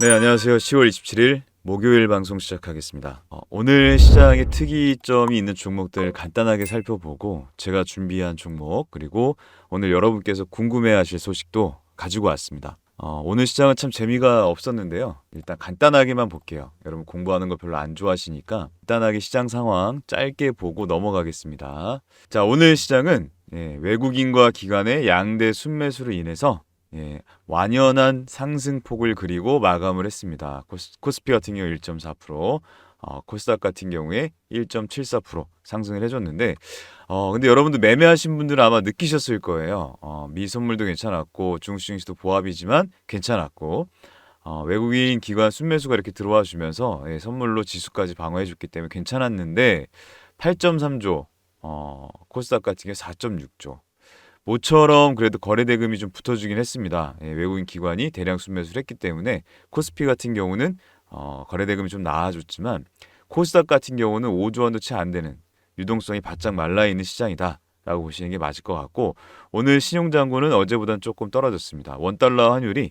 네, 안녕하세요. 10월 27일 목요일 방송 시작하겠습니다. 오늘 시장에 특이점이 있는 종목들 간단하게 살펴보고 제가 준비한 종목 그리고 오늘 여러분께서 궁금해하실 소식도 가지고 왔습니다. 오늘 시장은 참 재미가 없었는데요. 일단 간단하게만 볼게요. 여러분 공부하는 거 별로 안 좋아하시니까 간단하게 시장 상황 짧게 보고 넘어가겠습니다. 자, 오늘 시장은 외국인과 기관의 양대 순매수로 인해서 완연한 상승폭을 그리고 마감을 했습니다. 코스피 같은 경우 1.4%, 코스닥 같은 경우에 1.74% 상승을 해줬는데, 근데 여러분들 매매하신 분들은 아마 느끼셨을 거예요. 미 선물도 괜찮았고, 중국 증시도 보합이지만 괜찮았고, 외국인 기관 순매수가 이렇게 들어와 주면서 선물로 지수까지 방어해줬기 때문에 괜찮았는데, 8.3조, 코스닥 같은 경우 4.6조. 모처럼 그래도 거래 대금이 좀 붙어주긴 했습니다. 외국인 기관이 대량 순매수를 했기 때문에 코스피 같은 경우는 거래 대금이 좀 나아졌지만 코스닥 같은 경우는 5조 원도 채 안 되는 유동성이 바짝 말라 있는 시장이다. 라고 보시는 게 맞을 것 같고 오늘 신용장고는 어제보다는 조금 떨어졌습니다. 원달러 환율이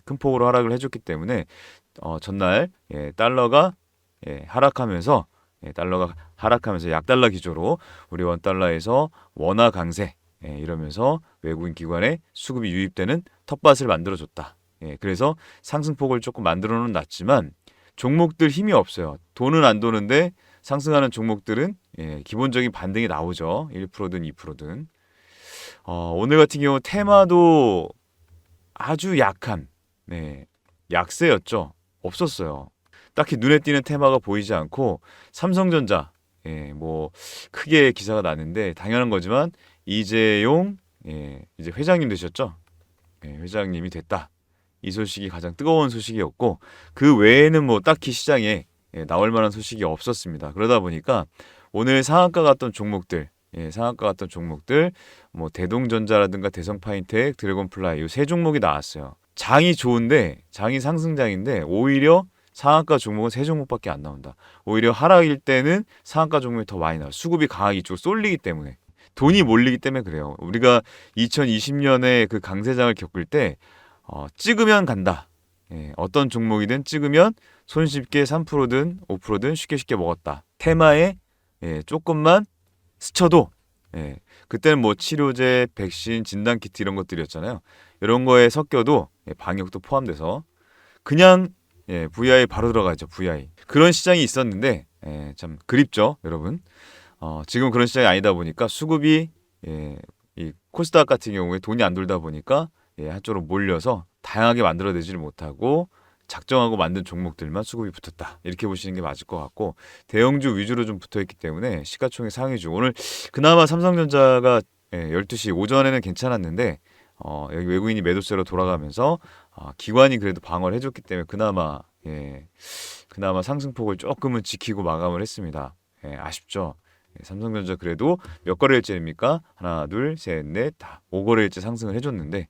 큰 폭으로 하락을 해줬기 때문에 전날 달러가 하락하면서 약달러 기조로 우리 원달러에서 원화 강세 이러면서 외국인 기관에 수급이 유입되는 텃밭을 만들어줬다. 그래서 상승폭을 조금 만들어는 놨지만 종목들 힘이 없어요. 돈은 안 도는데 상승하는 종목들은 기본적인 반등이 나오죠. 1%든 2%든. 오늘 같은 경우 테마도 아주 약한 약세였죠. 없었어요. 딱히 눈에 띄는 테마가 보이지 않고 삼성전자 뭐 크게 기사가 나는데 당연한 거지만 이재용 이제 회장님 되셨죠? 회장님이 됐다. 이 소식이 가장 뜨거운 소식이었고 그 외에는 뭐 딱히 시장에 나올 만한 소식이 없었습니다. 그러다 보니까 오늘 상한가 갔던 종목들 뭐 대동전자라든가 대성파인텍, 드래곤플라이 이 세 종목이 나왔어요. 장이 좋은데 장이 상승장인데 오히려 상한가 종목은 세 종목밖에 안 나온다. 오히려 하락일 때는 상한가 종목이 더 많이 나와. 수급이 강하게 이쪽으로 쏠리기 때문에. 돈이 몰리기 때문에 그래요. 우리가 2020년에 그 강세장을 겪을 때 찍으면 간다. 어떤 종목이든 찍으면 손쉽게 3%든 5%든 쉽게 먹었다. 테마에 조금만 스쳐도 그때는 뭐 치료제, 백신, 진단키트 이런 것들이었잖아요. 이런 거에 섞여도 방역도 포함돼서 그냥 VI 바로 들어가죠. VI. 그런 시장이 있었는데 참 그립죠, 여러분. 지금 그런 시장이 아니다 보니까 수급이 이 코스닥 같은 경우에 돈이 안 돌다 보니까 한쪽으로 몰려서 다양하게 만들어내지를 못하고 작정하고 만든 종목들만 수급이 붙었다. 이렇게 보시는 게 맞을 것 같고 대형주 위주로 좀 붙어있기 때문에 시가총액 상위주 오늘 그나마 삼성전자가 12시 오전에는 괜찮았는데 여기 외국인이 매도세로 돌아가면서 기관이 그래도 방어를 해줬기 때문에 그나마 상승폭을 조금은 지키고 마감을 했습니다. 아쉽죠. 삼성전자 그래도 몇 거래일째입니까? 하나, 둘, 셋, 넷, 다 5거래일째 상승을 해줬는데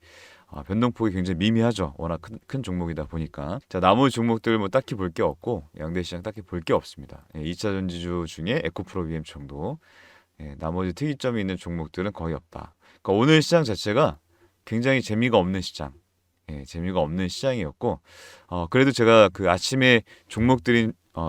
변동폭이 굉장히 미미하죠. 워낙 큰 종목이다 보니까. 자, 나머지 종목들 뭐 딱히 볼 게 없고 양대 시장 딱히 볼 게 없습니다. 2차 전지주 중에 에코프로비엠 정도. 나머지 특이점이 있는 종목들은 거의 없다. 그러니까 오늘 시장 자체가 굉장히 재미가 없는 시장. 재미가 없는 시장이었고 그래도 제가 그 아침에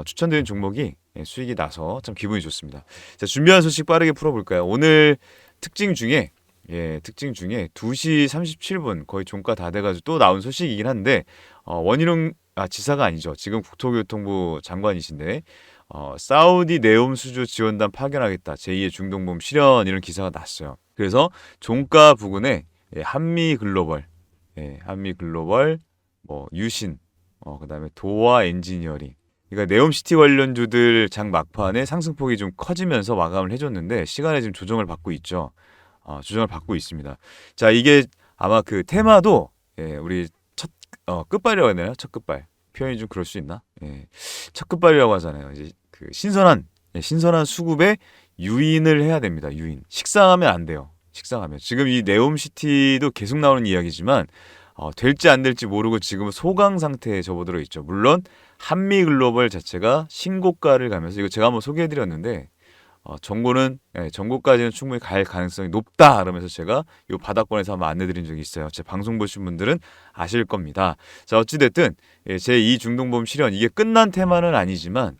추천드린 종목이 수익이 나서 참 기분이 좋습니다. 자, 준비한 소식 빠르게 풀어볼까요? 오늘 특징 중에 2시 37분 거의 종가 다 돼가지고 또 나온 소식이긴 한데 원희룡 지사가 아니죠. 지금 국토교통부 장관이신데 사우디 네옴 수주 지원단 파견하겠다. 제2의 중동범 실현 이런 기사가 났어요. 그래서 종가 부근에 한미글로벌, 뭐 유신, 그다음에 도화 엔지니어링. 그러니까 네옴시티 관련주들 장 막판에 상승폭이 좀 커지면서 마감을 해줬는데 시간에 지금 조정을 받고 있죠. 조정을 받고 있습니다. 자, 이게 아마 그 테마도 우리 첫 끝발이라고 해야 되나요? 첫 끝발 표현이 좀 그럴 수 있나? 첫 끝발이라고 하잖아요. 이제 그 신선한 수급에 유인을 해야 됩니다. 유인. 식상하면 안 돼요. 식상하면 지금 이 네옴시티도 계속 나오는 이야기지만 될지 안 될지 모르고 지금은 소강 상태에 접어들어 있죠. 물론 한미글로벌 자체가 신고가를 가면서 이거 제가 한번 소개해드렸는데 전고는 전고까지는 충분히 갈 가능성이 높다. 그러면서 제가 이 바닥권에서 한번 안내드린 적이 있어요. 제 방송 보신 분들은 아실 겁니다. 자, 어찌됐든 제 이 중동보험 실현 이게 끝난 테마는 아니지만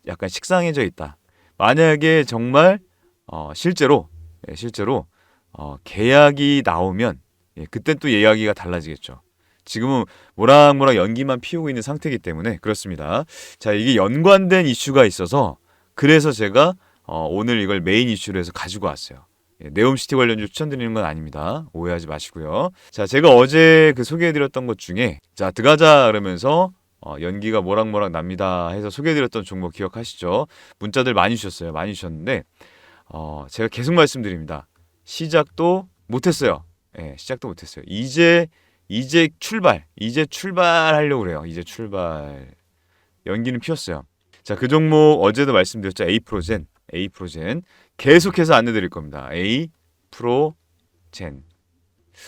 약간 식상해져 있다. 만약에 정말 실제로 계약이 나오면 그때 또 이야기가 달라지겠죠. 지금은 모락모락 연기만 피우고 있는 상태이기 때문에 그렇습니다. 자, 이게 연관된 이슈가 있어서 그래서 제가 오늘 이걸 메인 이슈로 해서 가지고 왔어요. 네옴시티 관련주 추천드리는 건 아닙니다. 오해하지 마시고요. 자, 제가 어제 그 소개해드렸던 것 중에 자, 들어가자 그러면서 연기가 모락모락 납니다 해서 소개해드렸던 종목 기억하시죠? 문자들 많이 주셨어요. 많이 주셨는데 제가 계속 말씀드립니다. 시작도 못했어요. 시작도 못했어요. 이제 출발하려고 그래요. 이제 출발. 연기는 피었어요. 자, 그 종목 어제도 말씀드렸죠. A프로젠 계속해서 안내드릴 겁니다. A프로젠.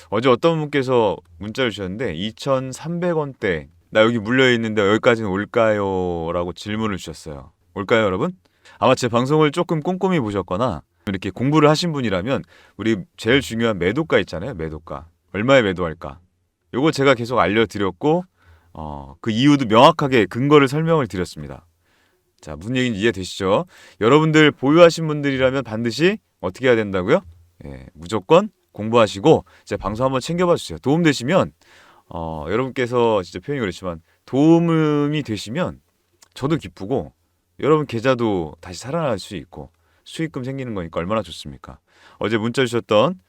어제 어떤 분께서 문자를 주셨는데 2,300원대 나 여기 물려있는데 여기까지는 올까요? 라고 질문을 주셨어요. 올까요, 여러분? 아마 제 방송을 조금 꼼꼼히 보셨거나 이렇게 공부를 하신 분이라면 우리 제일 중요한 매도가 있잖아요. 매도가. 얼마에 매도할까? 요거 제가 계속 알려드렸고 그 이유도 명확하게 근거를 설명을 드렸습니다. 자, 무슨 얘기인지 이해되시죠? 여러분들 보유하신 분들이라면 반드시 어떻게 해야 된다고요? 무조건 공부하시고 제 방송 한번 챙겨봐 주세요. 도움되시면 여러분께서 진짜 표현이 그렇지만 도움이 되시면 저도 기쁘고 여러분 계좌도 다시 살아날 수 있고 수익금 생기는 거니까 얼마나 좋습니까? 어제 문자 주셨던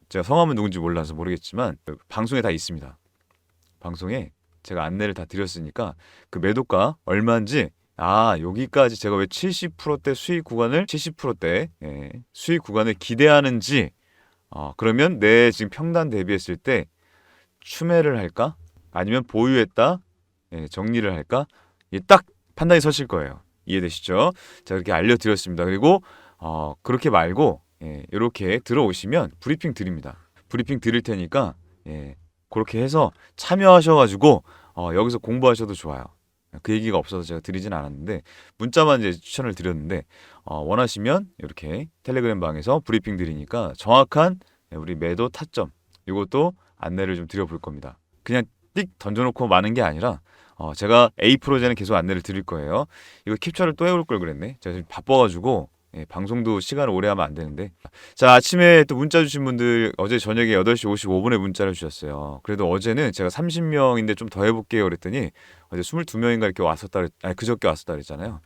제가 성함은 누군지 몰라서 모르겠지만 방송에 다 있습니다. 방송에 제가 안내를 다 드렸으니까 그 매도가 얼마인지 여기까지 제가 왜 70%대 수익 구간을 70%대 수익 구간을 기대하는지 그러면 내 지금 평단 대비했을 때 추매를 할까? 아니면 보유했다 정리를 할까? 딱 판단이 서실 거예요. 이해되시죠? 자, 그렇게 알려드렸습니다. 그리고 그렇게 말고 이렇게 들어오시면 브리핑 드립니다. 브리핑 드릴 테니까 그렇게 해서 참여하셔가지고 여기서 공부하셔도 좋아요. 그 얘기가 없어서 제가 드리진 않았는데 문자만 이제 추천을 드렸는데 원하시면 이렇게 텔레그램 방에서 브리핑 드리니까 정확한 우리 매도 타점 이것도 안내를 좀 드려볼 겁니다. 그냥 띡 던져놓고 마는 게 아니라 제가 A프로제는 계속 안내를 드릴 거예요. 이거 캡처를 또 해올 걸 그랬네. 제가 지금 바빠가지고 방송도 시간을 오래 하면 안 되는데. 자, 아침에 또 문자 주신 분들 어제 저녁에 8시 55분에 문자를 주셨어요. 그래도 어제는 제가 30명인데 좀 더 해볼게요 그랬더니 어제 22명인가 이렇게 그저께 왔었다 그랬잖아요.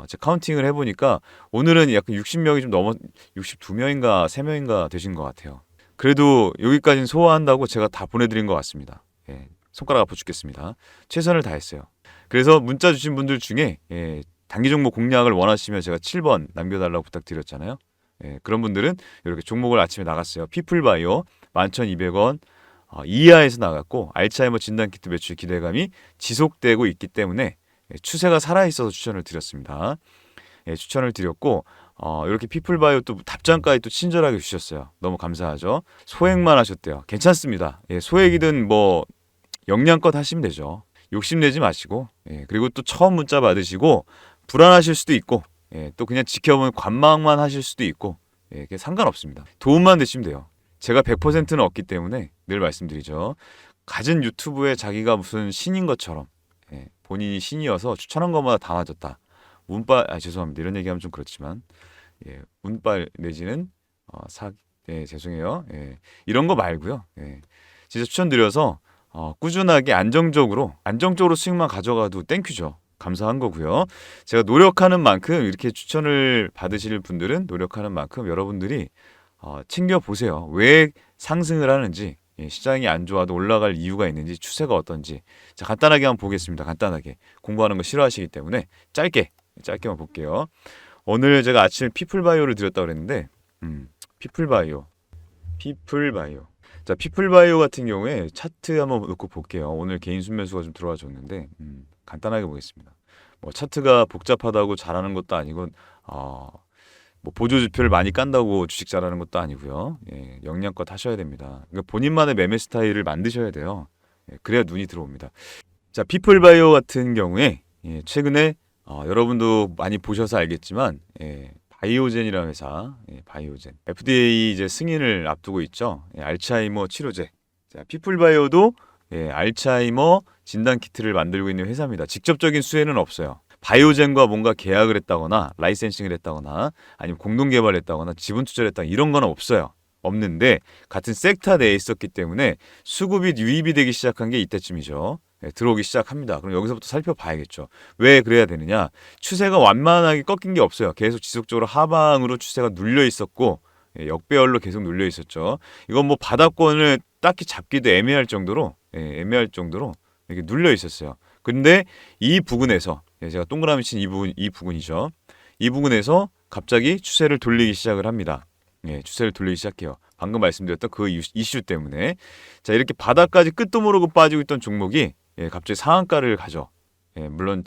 제가 카운팅을 해보니까 오늘은 약간 60명이 좀 넘어 62명인가 3명인가 되신 것 같아요. 그래도 여기까지는 소화한다고 제가 다 보내드린 것 같습니다. 손가락 아파 죽겠습니다. 최선을 다했어요. 그래서 문자 주신 분들 중에 단기 종목 공략을 원하시면 제가 7번 남겨달라고 부탁드렸잖아요. 그런 분들은 이렇게 종목을 아침에 나갔어요. 피플바이오 11,200원 이하에서 나갔고 알츠하이머 진단키트 매출 기대감이 지속되고 있기 때문에 추세가 살아있어서 추천을 드렸습니다. 추천을 드렸고 이렇게 피플바이오 또 답장까지 또 친절하게 주셨어요. 너무 감사하죠. 소액만 하셨대요. 괜찮습니다. 소액이든 뭐 영양껏 하시면 되죠. 욕심내지 마시고 그리고 또 처음 문자 받으시고 불안하실 수도 있고 또 그냥 지켜보면 관망만 하실 수도 있고 그게 상관없습니다. 도움만 되시면 돼요. 제가 100%는 없기 때문에 늘 말씀드리죠. 가진 유튜브에 자기가 무슨 신인 것처럼 본인이 신이어서 추천한 것마다 다 맞았다. 운빨 죄송합니다. 이런 얘기하면 좀 그렇지만 운빨 내지는 죄송해요. 이런 거 말고요. 진짜 추천드려서 꾸준하게 안정적으로 수익만 가져가도 땡큐죠. 감사한 거고요. 제가 노력하는 만큼 이렇게 추천을 받으실 분들은 노력하는 만큼 여러분들이 챙겨보세요. 왜 상승을 하는지 시장이 안 좋아도 올라갈 이유가 있는지 추세가 어떤지 자 간단하게 한번 보겠습니다. 간단하게 공부하는 거 싫어하시기 때문에 짧게만 볼게요. 오늘 제가 아침에 피플바이오를 드렸다고 그랬는데 피플바이오 자, 피플바이오 같은 경우에 차트 한번 놓고 볼게요. 오늘 개인 순매수가 좀 들어와 줬는데 간단하게 보겠습니다. 뭐 차트가 복잡하다고 잘하는 것도 아니고 뭐 보조 지표를 많이 깐다고 주식 잘하는 것도 아니고요. 역량껏 하셔야 됩니다. 그러니까 본인만의 매매 스타일을 만드셔야 돼요. 그래야 눈이 들어옵니다. 자, 피플바이오 같은 경우에 최근에 여러분도 많이 보셔서 알겠지만 바이오젠이라는 회사, 바이오젠 FDA 이제 승인을 앞두고 있죠. 알츠하이머 치료제. 자, 피플바이오도 알츠하이머 진단 키트를 만들고 있는 회사입니다. 직접적인 수혜는 없어요. 바이오젠과 뭔가 계약을 했다거나 라이센싱을 했다거나 아니면 공동 개발을 했다거나 지분 투자를 했다거나 이런 건 없어요. 없는데 같은 섹터 내에 있었기 때문에 수급이 유입이 되기 시작한 게 이때쯤이죠. 들어오기 시작합니다. 그럼 여기서부터 살펴봐야겠죠. 왜 그래야 되느냐? 추세가 완만하게 꺾인 게 없어요. 계속 지속적으로 하방으로 추세가 눌려 있었고 역배열로 계속 눌려 있었죠. 이건 뭐 바닥권을 딱히 잡기도 애매할 정도로 이렇게 눌려 있었어요. 근데 이 부근에서 제가 동그라미 친 이 부분이죠. 이 부분에서 갑자기 추세를 돌리기 시작을 합니다. 추세를 돌리기 시작해요. 방금 말씀드렸던 그 이슈 때문에. 자, 이렇게 바닥까지 끝도 모르고 빠지고 있던 종목이 갑자기 상한가를 가죠. 물론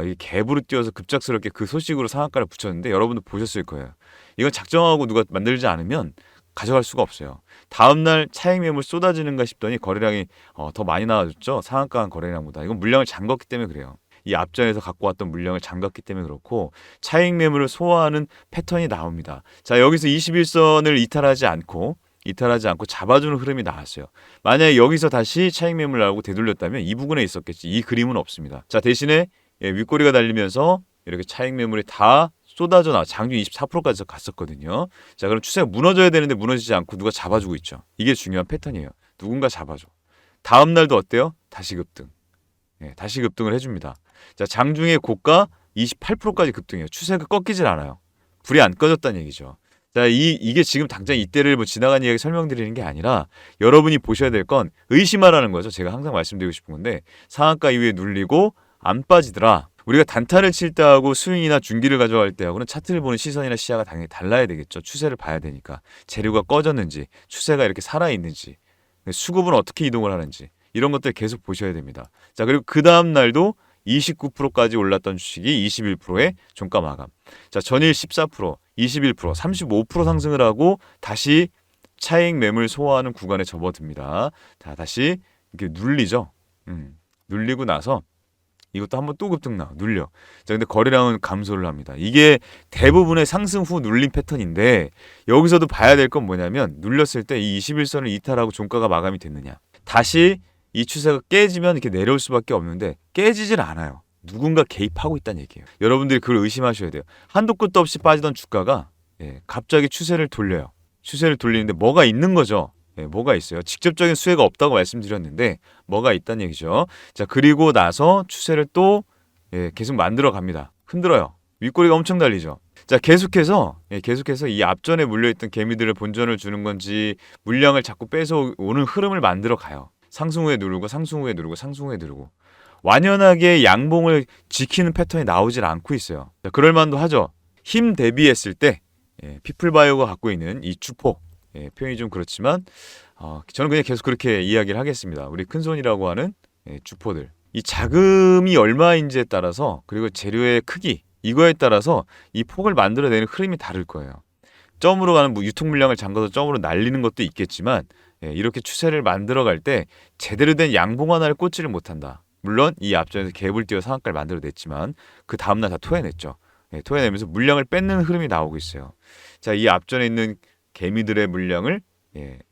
이 갭으로 뛰어서 급작스럽게 그 소식으로 상한가를 붙였는데 여러분도 보셨을 거예요. 이건 작정하고 누가 만들지 않으면 가져갈 수가 없어요. 다음날 차익 매물 쏟아지는가 싶더니 거래량이 더 많이 나와줬죠. 상한가 거래량보다. 이건 물량을 잠궜기 때문에 그래요. 이 앞전에서 갖고 왔던 물량을 잠갔기 때문에 그렇고 차익 매물을 소화하는 패턴이 나옵니다. 자, 여기서 21선을 이탈하지 않고 잡아주는 흐름이 나왔어요. 만약에 여기서 다시 차익 매물 나오고 되돌렸다면 이 부분에 있었겠지. 이 그림은 없습니다. 자, 대신에 윗꼬리가 달리면서 이렇게 차익 매물이 다 쏟아져 나와 장중 24%까지 갔었거든요. 자, 그럼 추세가 무너져야 되는데 무너지지 않고 누가 잡아주고 있죠. 이게 중요한 패턴이에요. 누군가 잡아줘. 다음 날도 어때요? 다시 급등. 다시 급등을 해줍니다. 자, 장중에 고가 28%까지 급등해요. 추세가 꺾이질 않아요. 불이 안 꺼졌다는 얘기죠. 자, 이게 지금 당장 이때를 뭐 지나간 이야기 설명드리는 게 아니라 여러분이 보셔야 될 건 의심하라는 거죠. 제가 항상 말씀드리고 싶은 건데 상한가 이후에 눌리고 안 빠지더라. 우리가 단타를 칠 때하고 스윙이나 중기를 가져갈 때하고는 차트를 보는 시선이나 시야가 당연히 달라야 되겠죠. 추세를 봐야 되니까. 재료가 꺼졌는지, 추세가 이렇게 살아있는지, 수급은 어떻게 이동을 하는지 이런 것들 계속 보셔야 됩니다. 자, 그리고 그 다음 날도 29%까지 올랐던 주식이 21%의 종가 마감. 자, 전일 14%, 21%, 35% 상승을 하고 다시 차익 매물 소화하는 구간에 접어듭니다. 자, 다시 이렇게 눌리죠. 눌리고 나서 이것도 한번 또 급등 눌려. 자, 근데 거래량은 감소를 합니다. 이게 대부분의 상승 후 눌림 패턴인데 여기서도 봐야 될 건 뭐냐면 눌렸을 때 이 21선을 이탈하고 종가가 마감이 됐느냐. 다시 이 추세가 깨지면 이렇게 내려올 수밖에 없는데 깨지질 않아요. 누군가 개입하고 있다는 얘기예요. 여러분들이 그걸 의심하셔야 돼요. 한도 끝도 없이 빠지던 주가가 갑자기 추세를 돌려요. 추세를 돌리는데 뭐가 있는 거죠. 뭐가 있어요. 직접적인 수혜가 없다고 말씀드렸는데 뭐가 있다는 얘기죠. 자, 그리고 나서 추세를 또 계속 만들어 갑니다. 흔들어요. 윗꼬리가 엄청 달리죠. 자, 계속해서 이 앞전에 물려있던 개미들을 본전을 주는 건지 물량을 자꾸 뺏어오는 흐름을 만들어 가요. 상승 후에 누르고 상승 후에 누르고 상승 후에 누르고 완연하게 양봉을 지키는 패턴이 나오질 않고 있어요. 자, 그럴 만도 하죠. 힘 대비했을 때 피플바이오가 갖고 있는 이 주포, 표현이 좀 그렇지만 저는 그냥 계속 그렇게 이야기를 하겠습니다. 우리 큰손이라고 하는 주포들, 이 자금이 얼마인지에 따라서 그리고 재료의 크기 이거에 따라서 이 폭을 만들어내는 흐름이 다를 거예요. 점으로 가는 유통 물량을 잠가서 점으로 날리는 것도 있겠지만 이렇게 추세를 만들어갈 때 제대로 된 양봉 하나를 꽂지를 못한다. 물론 이 앞전에서 갭을 띄워 상한가를 만들어냈지만 그 다음날 다 토해냈죠. 토해내면서 물량을 뺏는 흐름이 나오고 있어요. 자, 이 앞전에 있는 개미들의 물량을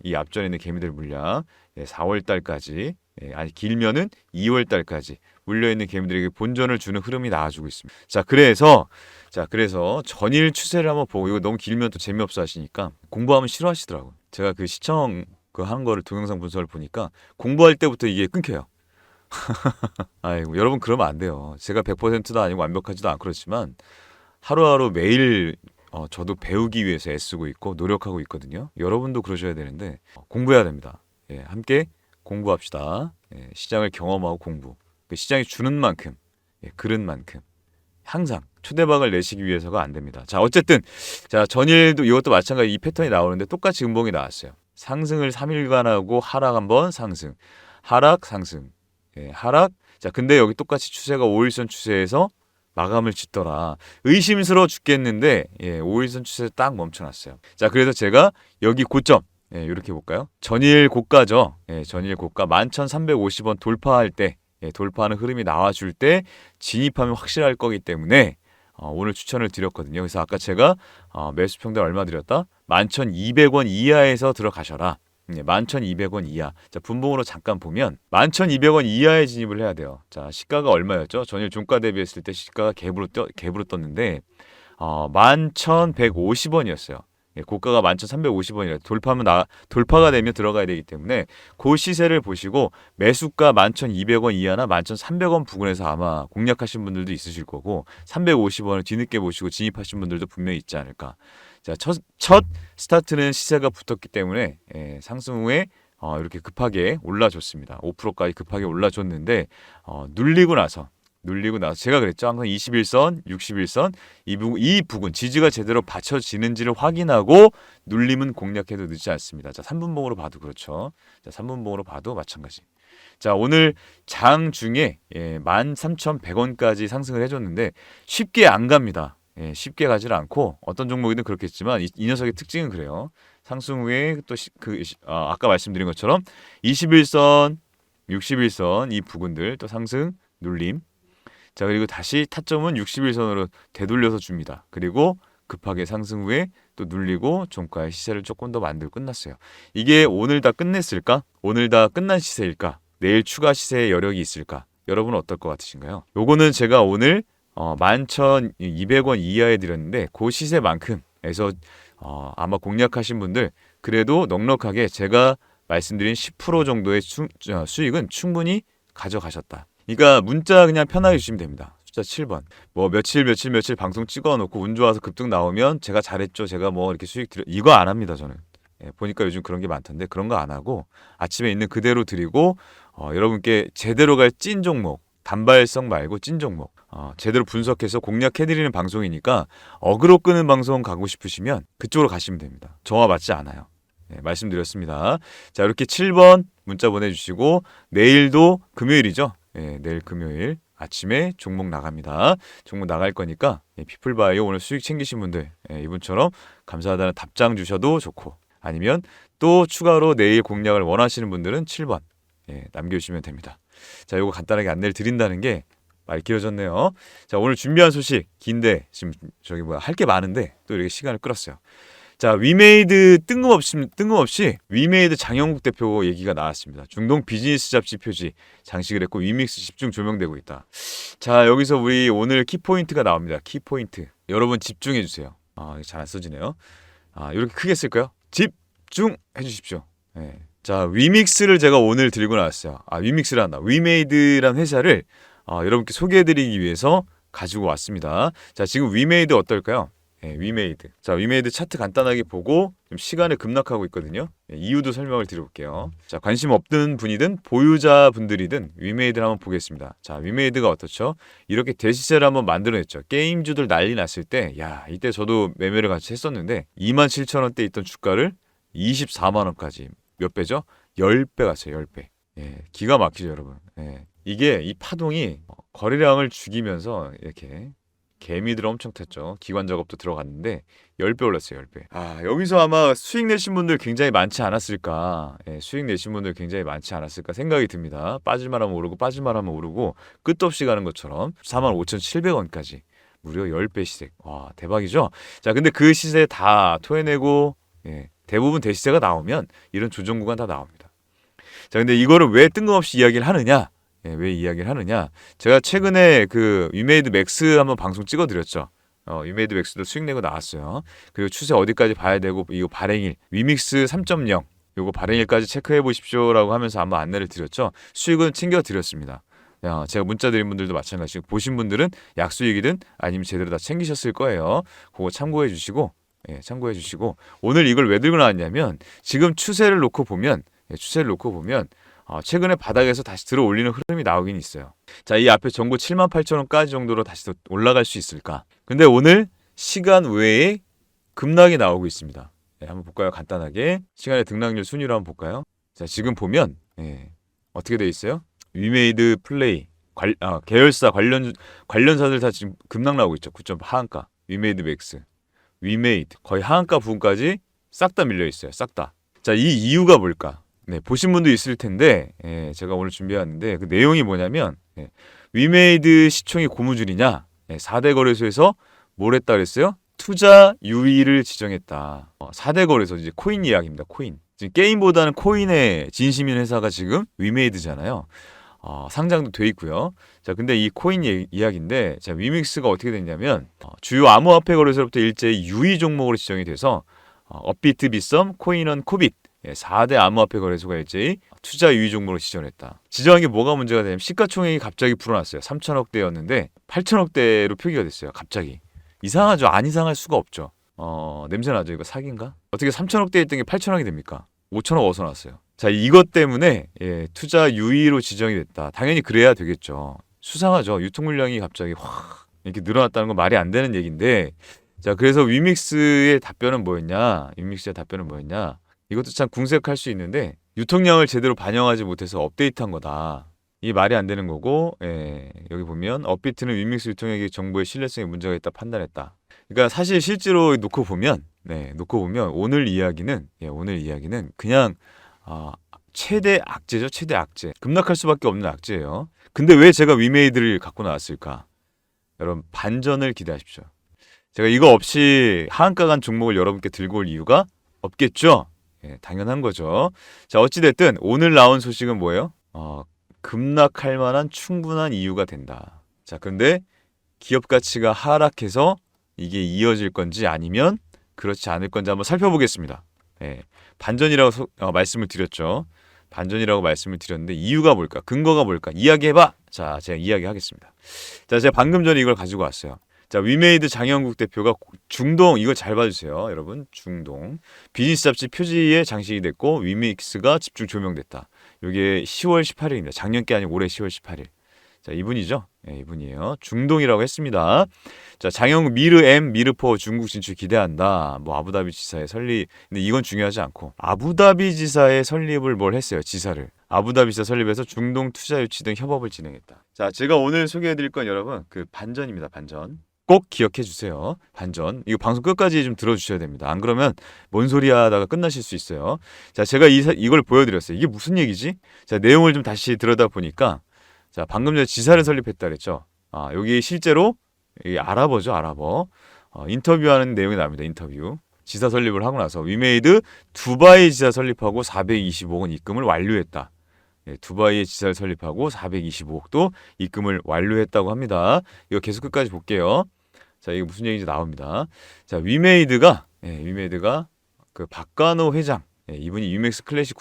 이 앞전에 있는 개미들 물량 4월 달까지 아니 길면은 2월 달까지 물려 있는 개미들에게 본전을 주는 흐름이 나와주고 있습니다. 자, 그래서 전일 추세를 한번 보고 이거 너무 길면 또 재미없어 하시니까 공부하면 싫어하시더라고요. 제가 그 시청 하는 거를 동영상 분석을 보니까 공부할 때부터 이게 끊겨요. 아이고, 여러분 그러면 안 돼요. 제가 100%도 아니고 완벽하지도 않고 그렇지만 하루하루 매일 저도 배우기 위해서 애쓰고 있고 노력하고 있거든요. 여러분도 그러셔야 되는데 공부해야 됩니다. 함께 공부합시다. 시장을 경험하고 공부. 그 시장이 주는 만큼, 그른 만큼 항상 초대박을 내시기 위해서가 안 됩니다. 자, 어쨌든 자, 전일도 이것도 마찬가지 이 패턴이 나오는데 똑같이 음봉이 나왔어요. 상승을 3일간 하고 하락 한번 상승, 하락 상승, 하락. 자, 근데 여기 똑같이 추세가 5일선 추세에서 마감을 짓더라. 의심스러워 죽겠는데 5일선 추세 딱 멈춰놨어요. 자, 그래서 제가 여기 고점 이렇게 볼까요? 전일 고가죠. 전일 고가 11,350원 돌파할 때 돌파하는 흐름이 나와줄 때 진입하면 확실할 거기 때문에 오늘 추천을 드렸거든요. 그래서 아까 제가 매수 평단 얼마 드렸다? 11,200원 이하에서 들어가셔라. 11,200원 이하. 자, 분봉으로 잠깐 보면 11,200원 이하에 진입을 해야 돼요. 자, 시가가 얼마였죠? 전일 종가 대비했을 때 시가가 갭으로 떴는데 11,150원이었어요. 고가가 11,350원이라 돌파가 되면 들어가야 되기 때문에 그 시세를 보시고 매수가 11,200원 이하나 11,300원 부근에서 아마 공략하신 분들도 있으실 거고 350원을 뒤늦게 보시고 진입하신 분들도 분명히 있지 않을까. 자, 첫 스타트는 시세가 붙었기 때문에 상승 후에 이렇게 급하게 올라줬습니다. 5%까지 급하게 올라줬는데 눌리고 나서 제가 그랬죠. 항상 21선, 61선 이 부분 지지가 제대로 받쳐지는지를 확인하고 눌림은 공략해도 늦지 않습니다. 자, 3분봉으로 봐도 그렇죠. 자, 3분봉으로 봐도 마찬가지. 자, 오늘 장 중에 13,100원까지 상승을 해줬는데 쉽게 안 갑니다. 쉽게 가지를 않고 어떤 종목이든 그렇겠지만 이 녀석의 특징은 그래요. 상승 후에 또 아까 말씀드린 것처럼 21선, 61선 이 부분들 또 상승, 눌림. 자, 그리고 다시 타점은 61선으로 되돌려서 줍니다. 그리고 급하게 상승 후에 또 눌리고 종가의 시세를 조금 더 만들고 끝났어요. 이게 오늘 다 끝냈을까? 오늘 다 끝난 시세일까? 내일 추가 시세의 여력이 있을까? 여러분은 어떨 것 같으신가요? 요거는 제가 오늘 11,200원 이하에 드렸는데 그 시세만큼에서 아마 공략하신 분들 그래도 넉넉하게 제가 말씀드린 10% 정도의 수익은 충분히 가져가셨다. 그러니까 문자 그냥 편하게 주시면 됩니다. 숫자 7번. 뭐 며칠 방송 찍어놓고 운 좋아서 급등 나오면 제가 잘했죠. 제가 뭐 이렇게 수익 드려 이거 안 합니다. 저는. 보니까 요즘 그런 게 많던데 그런 거 안 하고 아침에 있는 그대로 드리고 여러분께 제대로 갈 찐 종목 단발성 말고 찐 종목 제대로 분석해서 공략해드리는 방송이니까 어그로 끄는 방송 가고 싶으시면 그쪽으로 가시면 됩니다. 저와 맞지 않아요. 말씀드렸습니다. 자, 이렇게 7번 문자 보내주시고 내일도 금요일이죠. 내일 금요일 아침에 종목 나갑니다. 종목 나갈 거니까 피플바이오 오늘 수익 챙기신 분들 이분처럼 감사하다는 답장 주셔도 좋고 아니면 또 추가로 내일 공략을 원하시는 분들은 7번 남겨주시면 됩니다. 자, 요거 간단하게 안내를 드린다는 게 말이 길어졌네요. 자, 오늘 준비한 소식 긴데 지금 할 게 많은데 또 이렇게 시간을 끌었어요. 자, 위메이드 뜬금없이 위메이드 장영국 대표 얘기가 나왔습니다. 중동 비즈니스 잡지 표지 장식을 했고 위믹스 집중 조명되고 있다. 자, 여기서 우리 오늘 키포인트가 나옵니다. 키포인트. 여러분 집중해 주세요. 잘 안 써지네요. 이렇게 크게 쓸까요? 집중해 주십시오. 자, 위믹스를 제가 오늘 들고 나왔어요. 위믹스란다. 위메이드란 회사를 여러분께 소개해드리기 위해서 가지고 왔습니다. 자, 지금 위메이드 어떨까요? 위메이드. 자, 위메이드 차트 간단하게 보고 좀 시간을 급락하고 있거든요. 이유도 설명을 드려볼게요. 자, 관심 없는 분이든 보유자분들이든 위메이드를 한번 보겠습니다. 자, 위메이드가 어떻죠? 이렇게 대시세를 한번 만들어냈죠. 게임주들 난리 났을 때, 이때 저도 매매를 같이 했었는데 27,000원대 있던 주가를 24만원까지 몇 배죠? 10배 갔어요. 10배. 기가 막히죠, 여러분. 이게 이 파동이 거래량을 죽이면서 이렇게 개미들 엄청 탔죠. 기관 작업도 들어갔는데 10배 올랐어요. 10배. 여기서 아마 수익 내신 분들 굉장히 많지 않았을까. 수익 내신 분들 굉장히 많지 않았을까 생각이 듭니다. 빠질만 하면 오르고 빠질만 하면 오르고 끝도 없이 가는 것처럼 45,700원까지 무려 10배 시세. 와, 대박이죠. 자, 근데 그 시세 다 토해내고 대부분 대시세가 나오면 이런 조정 구간 다 나옵니다. 자, 근데 이거를 왜 뜬금없이 이야기를 하느냐? 왜 이야기를 하느냐? 제가 최근에 그 위메이드 맥스 한번 방송 찍어드렸죠. 위메이드 맥스도 수익 내고 나왔어요. 그리고 추세 어디까지 봐야 되고 이거 발행일 위믹스 3.0 요거 발행일까지 체크해 보십시오라고 하면서 한번 안내를 드렸죠. 수익은 챙겨드렸습니다. 제가 문자 드린 분들도 마찬가지고 보신 분들은 약수익이든 아니면 제대로 다 챙기셨을 거예요. 그거 참고해 주시고 오늘 이걸 왜 들고 나왔냐면 지금 추세를 놓고 보면 최근에 바닥에서 다시 들어 올리는 흐름이 나오긴 있어요. 자, 이 앞에 전고 78,000원까지 정도로 다시 올라갈 수 있을까? 근데 오늘 시간 외에 급락이 나오고 있습니다. 한번 볼까요? 간단하게 시간의 등락률 순위로 한번 볼까요? 자, 지금 보면 어떻게 돼 있어요? 위메이드 플레이 계열사 관련사들 다 지금 급락 나오고 있죠. 9점 하한가 위메이드 맥스 위메이드 거의 하한가 부분까지 싹 다 밀려 있어요. 싹 다. 자, 이 이유가 뭘까? 네, 보신 분도 있을 텐데 제가 오늘 준비해왔는데 그 내용이 뭐냐면 위메이드 시총이 고무줄이냐 4대 거래소에서 뭘 했다 그랬어요? 투자 유의를 지정했다. 4대 거래소 이제 코인 이야기입니다. 코인. 지금 게임보다는 코인의 진심인 회사가 지금 위메이드잖아요. 상장도 돼 있고요. 자, 근데 이 코인 이야기인데, 자, 위믹스가 어떻게 됐냐면, 주요 암호화폐 거래소로부터 일제히 유의 종목으로 지정이 돼서, 업비트, 빗썸, 코인원, 코빗, 4대 암호화폐 거래소가 일제히 투자 유의 종목으로 지정했다. 지정한 게 뭐가 문제가 되냐면, 시가총액이 갑자기 불어났어요. 3천억대였는데, 8천억대로 표기가 됐어요. 갑자기. 이상하죠? 안 이상할 수가 없죠. 냄새 나죠? 이거 사기인가? 어떻게 3천억대 있던 게 8천억이 됩니까? 5천억 어디서 났어요? 자, 이것 때문에 투자 유의로 지정이 됐다. 당연히 그래야 되겠죠. 수상하죠. 유통 물량이 갑자기 확 이렇게 늘어났다는 건 말이 안 되는 얘기인데, 자, 그래서 위믹스의 답변은 뭐였냐? 위믹스의 답변은 뭐였냐? 이것도 참 궁색할 수 있는데 유통량을 제대로 반영하지 못해서 업데이트한 거다. 이 말이 안 되는 거고, 여기 보면 업비트는 위믹스 유통액의 정보의 신뢰성에 문제가 있다 판단했다. 그러니까 사실 실제로 놓고 보면 오늘 이야기는 그냥 최대 악재죠. 최대 악재. 급락할 수밖에 없는 악재예요. 근데 왜 제가 위메이드를 갖고 나왔을까? 여러분 반전을 기대하십시오. 제가 이거 없이 하한가 간 종목을 여러분께 들고 올 이유가 없겠죠? 당연한 거죠. 자, 어찌됐든 오늘 나온 소식은 뭐예요? 급락할 만한 충분한 이유가 된다. 자, 근데 기업 가치가 하락해서 이게 이어질 건지 아니면 그렇지 않을 건지 한번 살펴보겠습니다. 반전이라고 말씀을 드렸죠. 반전이라고 말씀을 드렸는데 이유가 뭘까? 근거가 뭘까? 이야기해봐! 자, 제가 이야기하겠습니다. 자, 제가 방금 전에 이걸 가지고 왔어요. 자, 위메이드 장영국 대표가 중동, 이걸 잘 봐주세요. 여러분, 중동. 비즈니스 잡지 표지에 장식이 됐고 위믹스가 집중 조명됐다. 이게 10월 18일입니다. 작년 게 아니고 올해 10월 18일. 자, 이분이죠. 이분이에요. 중동이라고 했습니다. 자, 장영국 미르포 중국 진출 기대한다. 뭐 아부다비 지사의 설립. 근데 이건 중요하지 않고 아부다비 지사의 설립을 뭘 했어요. 지사를. 아부다비 지사 설립해서 중동 투자 유치 등 협업을 진행했다. 자, 제가 오늘 소개해드릴 건 여러분 그 반전입니다. 반전. 꼭 기억해 주세요. 반전. 이거 방송 끝까지 좀 들어주셔야 됩니다. 안 그러면 뭔 소리 하다가 끝나실 수 있어요. 자, 제가 이걸 보여드렸어요. 이게 무슨 얘기지? 자, 내용을 좀 다시 들여다 보니까 자, 방금 전에 지사를 설립했다 그랬죠. 여기 실제로 아랍어죠, 아랍어. 인터뷰하는 내용이 나옵니다. 인터뷰. 지사 설립을 하고 나서 위메이드 두바이 지사 설립하고 425억 입금을 완료했다. 두바이의 지사를 설립하고 425억도 입금을 완료했다고 합니다. 이거 계속 끝까지 볼게요. 자, 이게 무슨 얘기인지 나옵니다. 자, 위메이드가 그 박관호 회장, 이분이 위맥스 클래식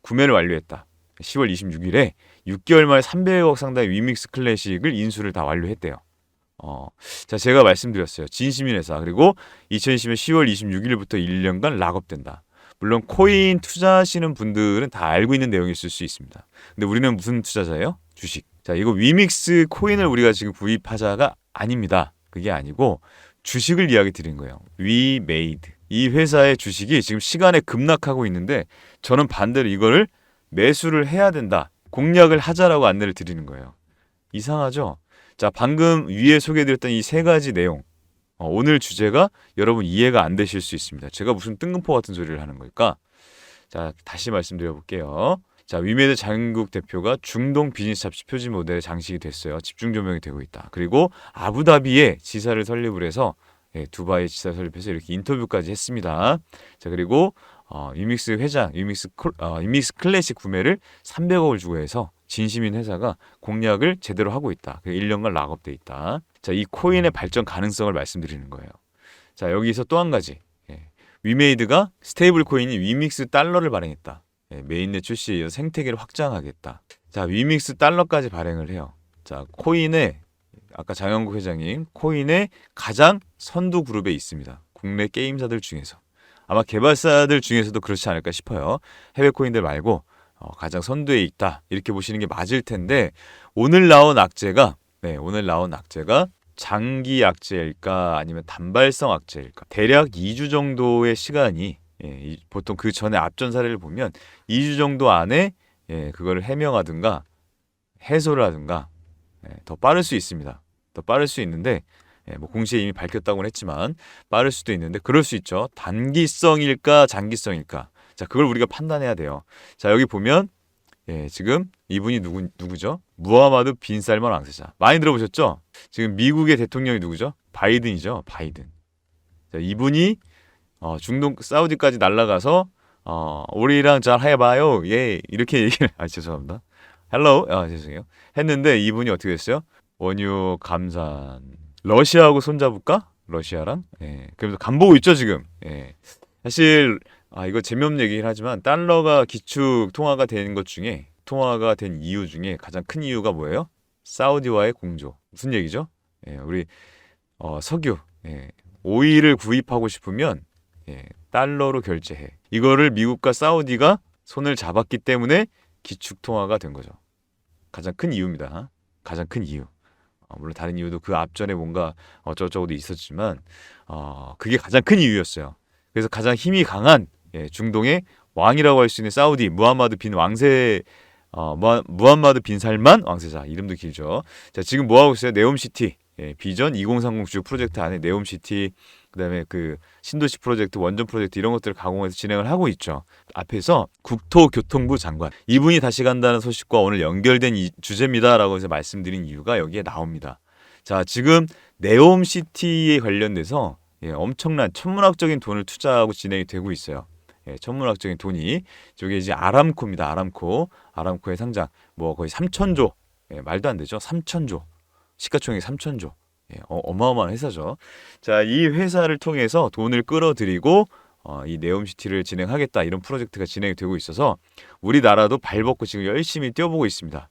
구매를 완료했다. 10월 26일에 6개월 만에 300억 상당의 위믹스 클래식을 인수를 다 완료했대요. 자, 제가 말씀드렸어요. 진시민 회사. 그리고 2020년 10월 26일부터 1년간 락업된다. 물론 코인 투자하시는 분들은 다 알고 있는 내용이 있을 수 있습니다. 근데 우리는 무슨 투자자예요? 주식. 자, 이거 위믹스 코인을 우리가 지금 구입하자가 아닙니다. 그게 아니고 주식을 이야기 드린 거예요. 위메이드. 이 회사의 주식이 지금 시간에 급락하고 있는데 저는 반대로 이거를 매수를 해야 된다. 공략을 하자라고 안내를 드리는 거예요. 이상하죠? 자, 방금 위에 소개해드렸던 이 세 가지 내용. 오늘 주제가 여러분 이해가 안 되실 수 있습니다. 제가 무슨 뜬금포 같은 소리를 하는 걸까? 자, 다시 말씀드려 볼게요. 자, 위메이드 장영국 대표가 중동 비즈니스 잡지 표지 모델에 장식이 됐어요. 집중 조명이 되고 있다. 그리고 아부다비에 지사를 설립을 해서 두바이 지사 설립해서 이렇게 인터뷰까지 했습니다. 자, 그리고 위믹스 회장, 위믹스 클래식 구매를 300억을 주고 해서 진시민 회사가 공략을 제대로 하고 있다. 1년간 락업돼 있다. 자, 이 코인의 발전 가능성을 말씀드리는 거예요. 자, 여기서 또 한 가지. 위메이드가 스테이블 코인인 위믹스 달러를 발행했다. 메인넷 출시에 이어서 생태계를 확장하겠다. 자, 위믹스 달러까지 발행을 해요. 자, 코인의 아까 장영국 회장님 코인의 가장 선두 그룹에 있습니다. 국내 게임사들 중에서. 아마 개발사들 중에서도 그렇지 않을까 싶어요. 해외 코인들 말고 가장 선두에 있다. 이렇게 보시는 게 맞을 텐데 오늘 나온 악재가 장기 악재일까 아니면 단발성 악재일까? 대략 2주 정도의 시간이 보통 그 전에 앞전 사례를 보면 2주 정도 안에 그거를 해명하든가 해소를 하든가 더 빠를 수 있습니다. 더 빠를 수 있는데 뭐 공시에 이미 밝혔다고는 했지만 빠를 수도 있는데 그럴 수 있죠. 단기성일까 장기성일까? 자, 그걸 우리가 판단해야 돼요. 자, 여기 보면 지금 이분이 누구죠? 무하마드 빈 살만 왕세자. 많이 들어보셨죠? 지금 미국의 대통령이 누구죠? 바이든이죠. 바이든. 자, 이분이 중동 사우디까지 날아가서 우리랑 잘 해봐요. 예, 이렇게 얘기를 죄송합니다. 헬로, 죄송해요. 했는데 이분이 어떻게 됐어요? 원유 감산. 러시아하고 손잡을까? 러시아랑? 예. 그래서 간 보고 있죠 지금. 예. 사실 이거 재미없는 얘기긴 하지만 달러가 기축 통화가 되는 것 중에 통화가 된 이유 중에 가장 큰 이유가 뭐예요? 사우디와의 공조. 무슨 얘기죠? 예, 우리 석유, 오일을 구입하고 싶으면 달러로 결제해. 이거를 미국과 사우디가 손을 잡았기 때문에 기축 통화가 된 거죠. 가장 큰 이유입니다. 가장 큰 이유. 물론 다른 이유도 그 앞전에 뭔가 어쩌고저쩌고도 있었지만 그게 가장 큰 이유였어요. 그래서 가장 힘이 강한 중동의 왕이라고 할 수 있는 사우디 무함마드 빈 왕세 무함마드 빈 살만 왕세자 이름도 길죠. 자, 지금 뭐 하고 있어요? 네옴시티 비전 2030 주요 프로젝트 안에 네옴시티 그다음에 그 신도시 프로젝트 원전 프로젝트 이런 것들을 가공해서 진행을 하고 있죠. 앞에서 국토교통부 장관 이분이 다시 간다는 소식과 오늘 연결된 주제입니다라고 해서 말씀드린 이유가 여기에 나옵니다. 자, 지금 네옴시티에 관련돼서 엄청난 천문학적인 돈을 투자하고 진행이 되고 있어요. 천문학적인 돈이 저게 이제 아람코입니다. 아람코의 상장 뭐 거의 3천조 말도 안 되죠. 3천조 시가총액 3천조 어마어마한 회사죠. 자, 이 회사를 통해서 돈을 끌어들이고 이 네옴시티를 진행하겠다 이런 프로젝트가 진행이 되고 있어서 우리나라도 발벗고 지금 열심히 뛰어보고 있습니다.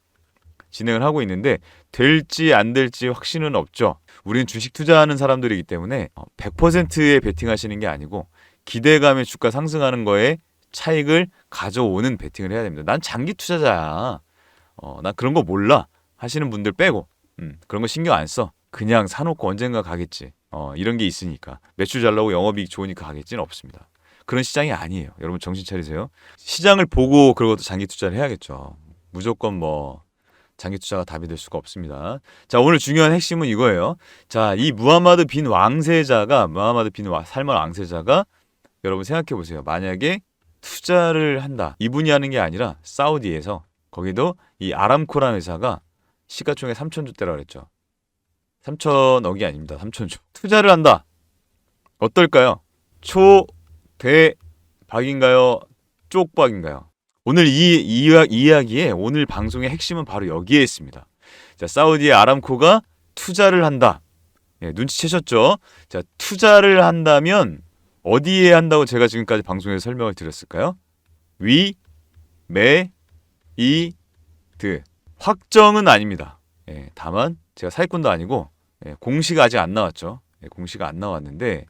진행을 하고 있는데 될지 안 될지 확신은 없죠. 우리는 주식 투자하는 사람들이기 때문에 100%에 베팅하시는 게 아니고 기대감에 주가 상승하는 거에 차익을 가져오는 베팅을 해야 됩니다. 난 장기 투자자야. 난 그런 거 몰라 하시는 분들 빼고 그런 거 신경 안 써. 그냥 사놓고 언젠가 가겠지. 이런 게 있으니까. 매출 잘 나오고 영업이익 좋으니까 가겠지는 없습니다. 그런 시장이 아니에요. 여러분 정신 차리세요. 시장을 보고 그러고도 장기 투자를 해야겠죠. 무조건 뭐 장기 투자가 답이 될 수가 없습니다. 자, 오늘 중요한 핵심은 이거예요. 자, 이 무함마드 빈 살만 왕세자가 여러분 생각해 보세요. 만약에 투자를 한다. 이분이 하는 게 아니라 사우디에서 거기도 이 아람코라는 회사가 시가총액 3천조대라고 그랬죠. 3천억이 아닙니다. 3천조. 투자를 한다. 어떨까요? 초대박인가요? 쪽박인가요? 오늘 이 이야기에 오늘 방송의 핵심은 바로 여기에 있습니다. 자, 사우디의 아람코가 투자를 한다. 눈치채셨죠? 자, 투자를 한다면 어디에 한다고 제가 지금까지 방송에서 설명을 드렸을까요? 위, 매, 이, 드. 확정은 아닙니다. 다만 제가 사기꾼도 아니고 공시가 아직 안 나왔죠. 공시가 안 나왔는데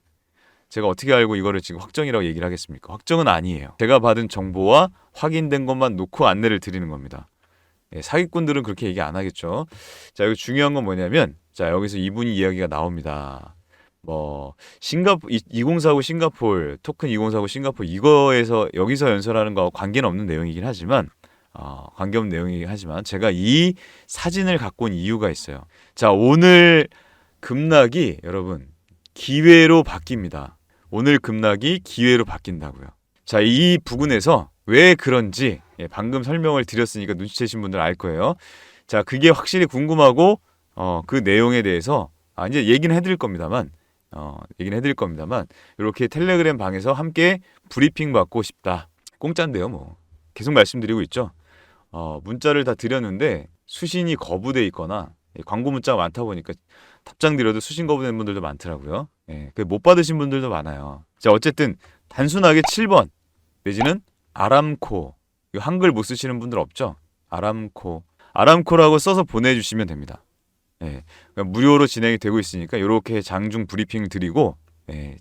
제가 어떻게 알고 이거를 지금 확정이라고 얘기를 하겠습니까? 확정은 아니에요. 제가 받은 정보와 확인된 것만 놓고 안내를 드리는 겁니다. 사기꾼들은 그렇게 얘기 안 하겠죠. 자, 여기 중요한 건 뭐냐면 자, 여기서 이분이 이야기가 나옵니다. 뭐 2049 싱가폴 토큰 2049 싱가폴 여기서 연설하는 거하고 관계는 없는 내용이긴 하지만 관계없는 내용이긴 하지만 제가 이 사진을 갖고 온 이유가 있어요. 자, 오늘 급락이 여러분 기회로 바뀝니다. 오늘 급락이 기회로 바뀐다고요. 자, 이 부분에서 왜 그런지 방금 설명을 드렸으니까 눈치채신 분들 알 거예요. 자, 그게 확실히 궁금하고 그 내용에 대해서 이제 얘기는 해드릴 겁니다만 이렇게 텔레그램 방에서 함께 브리핑 받고 싶다. 공짜인데요, 뭐 계속 말씀드리고 있죠. 문자를 다 드렸는데 수신이 거부돼 있거나 광고 문자가 많다 보니까 답장 드려도 수신 거부된 분들도 많더라고요. 못 받으신 분들도 많아요. 자, 어쨌든 단순하게 7번 내지는 아람코 한글 못 쓰시는 분들 없죠? 아람코라고 써서 보내주시면 됩니다. 그러니까 무료로 진행이 되고 있으니까 이렇게 장중 브리핑 드리고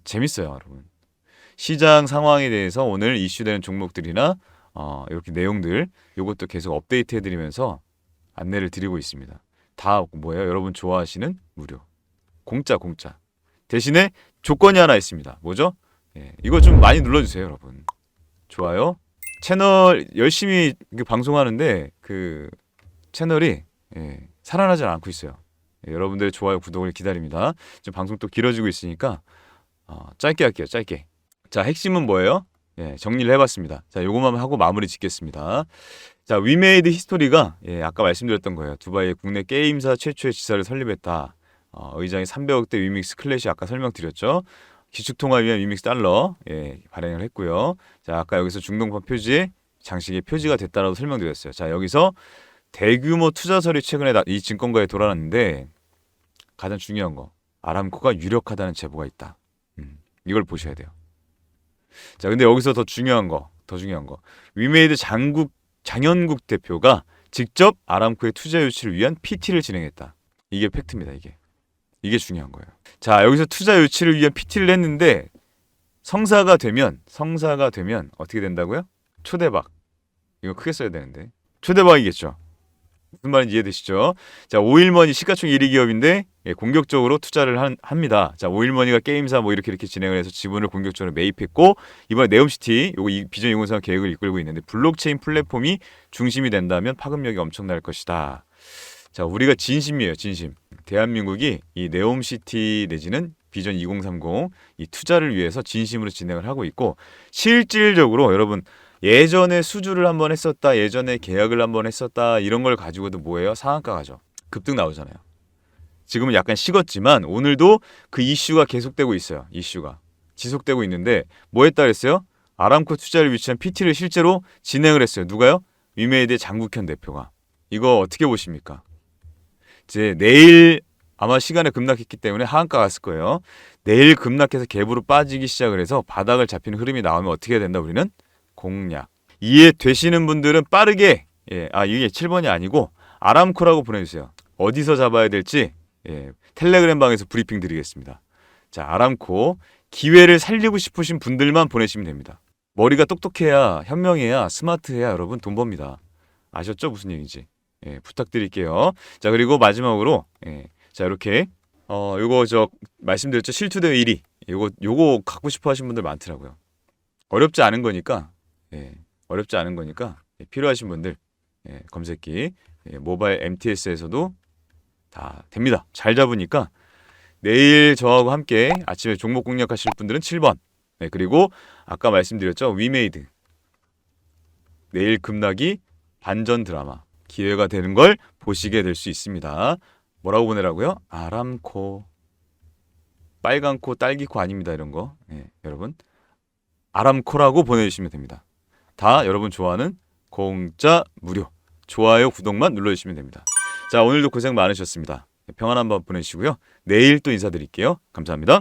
재밌어요, 여러분. 시장 상황에 대해서 오늘 이슈되는 종목들이나 이렇게 내용들 이것도 계속 업데이트 해드리면서 안내를 드리고 있습니다. 다 뭐예요? 여러분 좋아하시는 무료 공짜 대신에 조건이 하나 있습니다. 뭐죠? 이거 좀 많이 눌러주세요, 여러분. 좋아요. 채널 열심히 방송하는데 그 채널이 살아나지 않고 있어요. 여러분들의 좋아요 구독을 기다립니다. 지금 방송 또 길어지고 있으니까 짧게 할게요. 짧게. 자, 핵심은 뭐예요? 예, 정리를 해봤습니다. 자, 요것만 하고 마무리 짓겠습니다. 자, 위메이드 히스토리가 예, 아까 말씀드렸던 거예요. 두바이의 국내 게임사 최초의 지사를 설립했다. 의장이 300억대 위믹스 클래시 아까 설명드렸죠. 기축통화 위한 위믹스 달러 예, 발행을 했고요. 자, 아까 여기서 중동판 표지 장식의 표지가 됐다라고 설명드렸어요. 자, 여기서 대규모 투자설이 최근에 이 증권가에 돌아왔는데 가장 중요한 거 아람코가 유력하다는 제보가 있다. 이걸 보셔야 돼요. 자, 근데 여기서 더 중요한 거 위메이드 장현국 대표가 직접 아람코의 투자 유치를 위한 PT를 진행했다. 이게 팩트입니다. 이게 중요한 거예요. 자, 여기서 투자 유치를 위한 PT를 했는데 성사가 되면 어떻게 된다고요? 초대박. 이거 크게 써야 되는데 초대박이겠죠. 무슨 말인지 이해되시죠? 자, 오일머니 시가총 1위 기업인데 예, 공격적으로 투자를 합니다. 자, 오일머니가 게임사 뭐 이렇게 진행을 해서 지분을 공격적으로 매입했고 이번에 네옴시티 요거 비전 2030 계획을 이끌고 있는데 블록체인 플랫폼이 중심이 된다면 파급력이 엄청날 것이다. 자, 우리가 진심이에요. 진심. 대한민국이 이 네옴시티 내지는 비전 2030 이 투자를 위해서 진심으로 진행을 하고 있고 실질적으로 여러분 예전에 수주를 한번 했었다, 예전에 계약을 한번 했었다 이런 걸 가지고도 뭐예요? 상한가 가죠. 급등 나오잖아요. 지금은 약간 식었지만 오늘도 그 이슈가 계속되고 있어요. 이슈가 지속되고 있는데 뭐 했다 그랬어요? 아람코 투자를 위치한 PT를 실제로 진행을 했어요. 누가요? 위메이드의 장국현 대표가. 이거 어떻게 보십니까? 이제 내일 아마 시간에 급락했기 때문에 하한가 갔을 거예요. 내일 급락해서 갭으로 빠지기 시작을 해서 바닥을 잡히는 흐름이 나오면 어떻게 해야 된다 우리는? 공략. 이해되시는 분들은 빠르게 이게 7번이 아니고 아람코라고 보내주세요. 어디서 잡아야 될지 텔레그램 방에서 브리핑 드리겠습니다. 자, 아람코 기회를 살리고 싶으신 분들만 보내시면 됩니다. 머리가 똑똑해야 현명해야 스마트해야 여러분 돈 법니다. 아셨죠? 무슨 얘기인지 부탁드릴게요. 자, 그리고 마지막으로 자, 이렇게 요거 말씀드렸죠? 실투대 1위 요거 갖고 싶어 하신 분들 많더라고요. 어렵지 않은 거니까 필요하신 분들 검색기 모바일 MTS에서도 다 됩니다. 잘 잡으니까 내일 저하고 함께 아침에 종목 공략하실 분들은 7번 그리고 아까 말씀드렸죠. 위메이드 내일 급락이 반전 드라마 기회가 되는 걸 보시게 될 수 있습니다. 뭐라고 보내라고요? 아람코 빨간코 딸기코 아닙니다. 이런 거 여러분 아람코라고 보내주시면 됩니다. 다 여러분 좋아하는 공짜 무료 좋아요 구독만 눌러주시면 됩니다. 자, 오늘도 고생 많으셨습니다. 평안한 밤 보내시고요. 내일 또 인사드릴게요. 감사합니다.